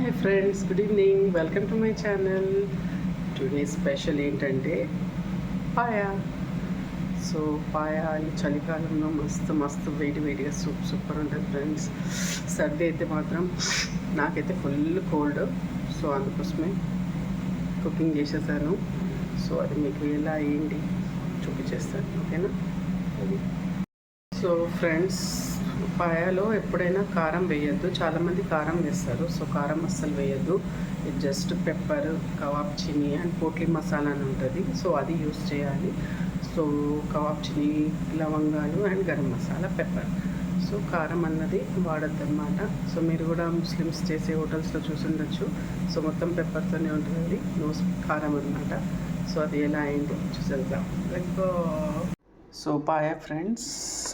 Hi friends, good evening. Welcome to my channel. Today special ఏంటంటే paya. So paya ఈ చలికాలంలో మస్తు మస్తు వేడిగా సూపర్ ఉంటుంది ఫ్రెండ్స్. సర్ది అయితే మాత్రం నాకైతే ఫుల్ కోల్డ్. సో అందుకోసమే కుకింగ్ చేసేసాను. సో అది మీకు ఎలా ఏంటి చూపించేస్తాను, ఓకేనా? అది సో ఫ్రెండ్స్, పాయాలో ఎప్పుడైనా కారం వేయద్దు. చాలామంది కారం వేస్తారు. సో కారం అస్సలు వేయద్దు. ఇది జస్ట్ పెప్పర్, కబాబ్ చిని అండ్ పోట్లీ మసాలా అని ఉంటుంది. సో అది యూస్ చేయాలి. సో కబాబ్ చిని, లవంగాలు and garam masala, pepper. So కారం అన్నది వాడద్దు అనమాట. సో మీరు కూడా ముస్లిమ్స్ చేసే హోటల్స్లో చూసుండొచ్చు. సో మొత్తం పెప్పర్తోనే ఉంటుంది, నో కారం అనమాట. సో అది ఎలా అయింది చూసేద్దాం. సో పాయా ఫ్రెండ్స్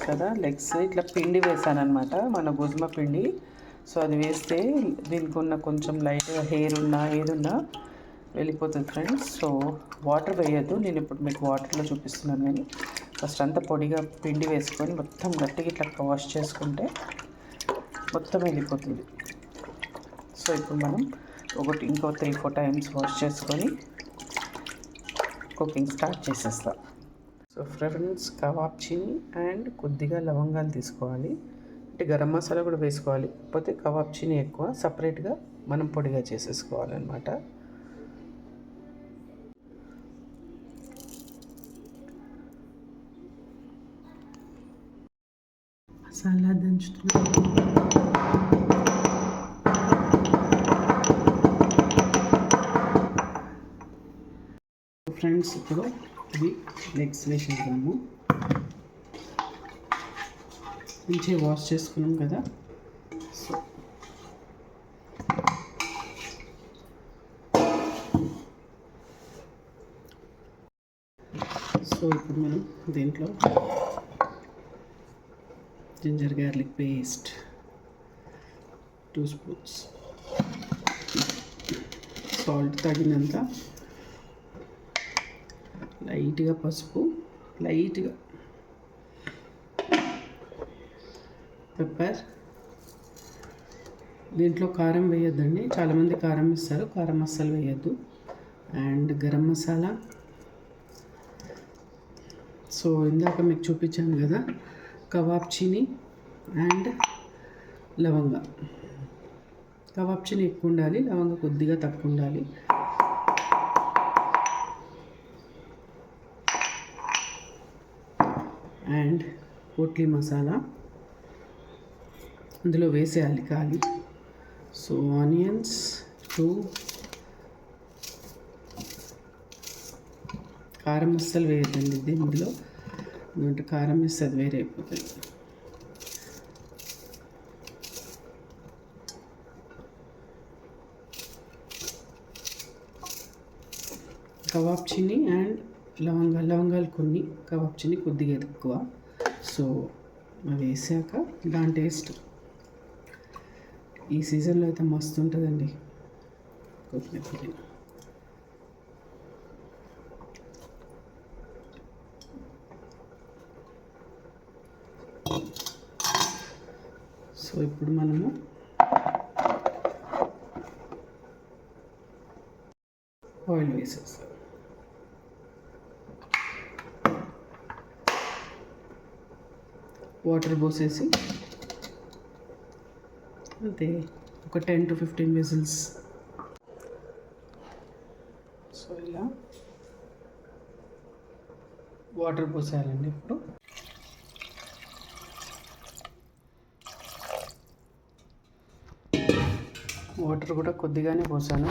కదా, లెగ్స్ ఇట్లా పిండి వేసానమాట, మన గోధుమ పిండి. సో అది వేస్తే దీనికి ఉన్న కొంచెం లైట్గా హెయిర్ ఉన్నా ఏదున్నా వెళ్ళిపోతుంది ఫ్రెండ్స్. సో వాటర్ వేయద్దు. నేను ఇప్పుడు మీకు వాటర్లో చూపిస్తున్నాను. కానీ ఫస్ట్ అంతా పొడిగా పిండి వేసుకొని మొత్తం గట్టిగా ఇట్లా వాష్ చేసుకుంటే మొత్తం వెళ్ళిపోతుంది. సో ఇప్పుడు మనం ఇంకో 3-4 టైమ్స్ వాష్ చేసుకొని కుకింగ్ స్టార్ట్ చేసేస్తాం. సో ఫ్రెండ్స్, కబాబ్ చిని అండ్ కొద్దిగా లవంగాలు తీసుకోవాలి. అంటే గరం మసాలా కూడా వేసుకోవాలి, కాకపోతే కబాబ్ చిని ఎక్కువ సపరేట్గా మనం పొడిగా చేసేసుకోవాలన్నమాట. మసాలా దంచుతున్నాం. ఫ్రెండ్స్, ఇప్పుడు ఇది లెగ్స్ వేసేద్దాము. మంచిగా వాష్ చేసుకున్నాం కదా. సో ఇప్పుడు మనం దీంట్లో ginger garlic paste 2 spoons, salt తగినంత, లైట్గా పసుపు, లైట్గా పెప్పర్. దీంట్లో కారం వేయొద్దండి, చాలామంది కారం ఇస్తారు. కారం అస్సలు వేయద్దు. అండ్ గరం మసాలా. సో ఇందాక మీకు చూపించాను కదా, కబాబ్ చిని అండ్ లవంగా. కబాబ్ చిని ఎక్కువ ఉండాలి, లవంగా కొద్దిగా తక్కువ ఉండాలి. అండ్ పోట్లీ మసాలా అందులో వేసేయాలి కాలి. So onions 2. కారం అస్సలు వేయద్దండి దీనిలో, ఎందుకంటే కారం వేస్తే అది వేరే అయిపోతుంది. కబాబ్ చిని అండ్ లవంగాలు కొన్ని, కబాబ్ చిని కొద్దిగా ఎక్కువ. సో అవి వేసాక దాని టేస్ట్ ఈ సీజన్లో అయితే మస్తు ఉంటుందండి కొత్తిమీర పుదీనా. సో ఇప్పుడు మనము ఆయిల్ వేసేస్తాం. వాటర్ పోసేసి అంతే, ఒక 10 to 15 విజిల్స్. సో ఇలా వాటర్ పోసేయాలండి. ఇప్పుడు వాటర్ కూడా కొద్దిగానే పోసాను,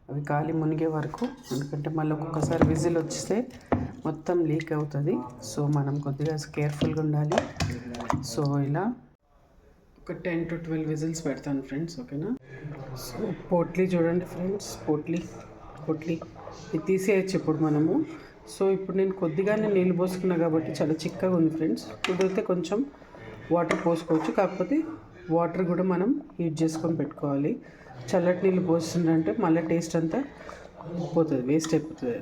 అవి కాలి మునిగే వరకు. ఎందుకంటే మళ్ళీ ఒక్కొక్కసారి విజిల్ వస్తే మొత్తం లీక్ అవుతుంది. సో మనం కొద్దిగా కేర్ఫుల్గా ఉండాలి. సో ఇలా ఒక 10 to 12 విజిల్స్ పెడతాను ఫ్రెండ్స్, ఓకేనా? సో పోట్లీ చూడండి ఫ్రెండ్స్, పోట్లీ ఇది తీసేయచ్చు ఇప్పుడు మనము. సో ఇప్పుడు నేను కొద్దిగానే నీళ్ళు పోసుకున్నా కాబట్టి చాలా చిక్కగా ఉంది ఫ్రెండ్స్. కుదిరితే కొంచెం వాటర్ పోసుకోవచ్చు, కాకపోతే వాటర్ కూడా మనం హీట్ చేసుకొని పెట్టుకోవాలి. చల్లటి నీళ్ళు పోస్తుందంటే మళ్ళీ టేస్ట్ అంతా పోతుంది, వేస్ట్ అయిపోతుంది.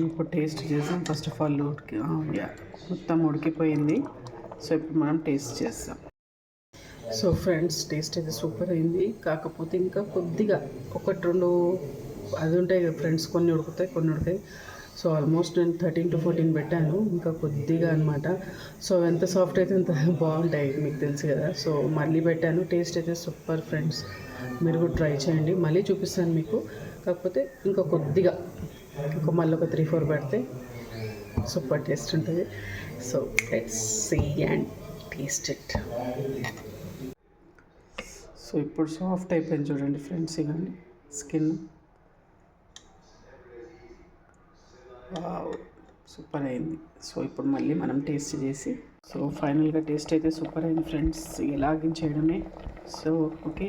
ఇప్పుడు టేస్ట్ చేసాం. ఫస్ట్ ఆఫ్ ఆల్ మొత్తం ఉడికిపోయింది. సో ఇప్పుడు మనం టేస్ట్ చేస్తాం. సో ఫ్రెండ్స్ టేస్ట్ అయితే సూపర్ అయింది. కాకపోతే ఇంకా కొద్దిగా ఒకటి రెండు అది ఉంటాయి కదా ఫ్రెండ్స్, కొన్ని ఉడుకుతాయి కొన్ని ఉడకాయి. సో ఆల్మోస్ట్ నేను 13 to 14 పెట్టాను, ఇంకా కొద్దిగా అనమాట. సో ఎంత సాఫ్ట్ అయితే అంత బాగుంటాయి, మీకు తెలుసు కదా. సో మళ్ళీ పెట్టాను. టేస్ట్ అయితే సూపర్ ఫ్రెండ్స్, మీరు కూడా ట్రై చేయండి. మళ్ళీ చూపిస్తాను మీకు. కాకపోతే ఇంకా కొద్దిగా మళ్ళీ ఒక 3-4 పెడితే సూపర్ టేస్ట్ ఉంటుంది. So let's see and taste it. So ఇప్పుడు సాఫ్ట్ అయిపోయింది చూడండి ఫ్రెండ్స్, ఇవ్వండి స్కిన్. వావ్, సూపర్ అయింది. సో ఇప్పుడు మళ్ళీ మనం టేస్ట్ చేసి, సో ఫైనల్గా టేస్ట్ అయితే సూపర్ అయింది ఫ్రెండ్స్, లాగిన్ చేయడమే. సో ఓకే,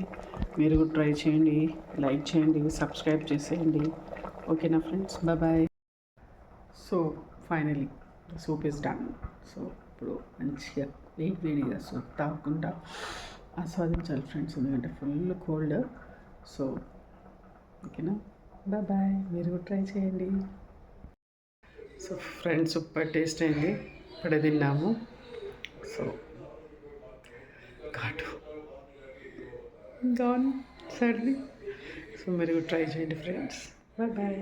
మీరు కూడా ట్రై చేయండి, లైక్ చేయండి, సబ్స్క్రైబ్ చేసేయండి. ఓకేనా friends, bye. So finally soup is done. So ఇప్పుడు మంచిగా వేడిగా సూప్ తాగకుండా ఆస్వాదించాలి ఫ్రెండ్స్, ఎందుకంటే ఫుల్ కోల్డ్. సో ఓకేనా, బాయ్. మీరు కూడా ట్రై చేయండి. సో ఫ్రెండ్స్ సూపర్ టేస్ట్ అయింది, ఇప్పుడే తిన్నాము. సో ఘాటు గాన్ సర్ది. సో మీరు ట్రై చేయండి ఫ్రెండ్స్, బాయ్.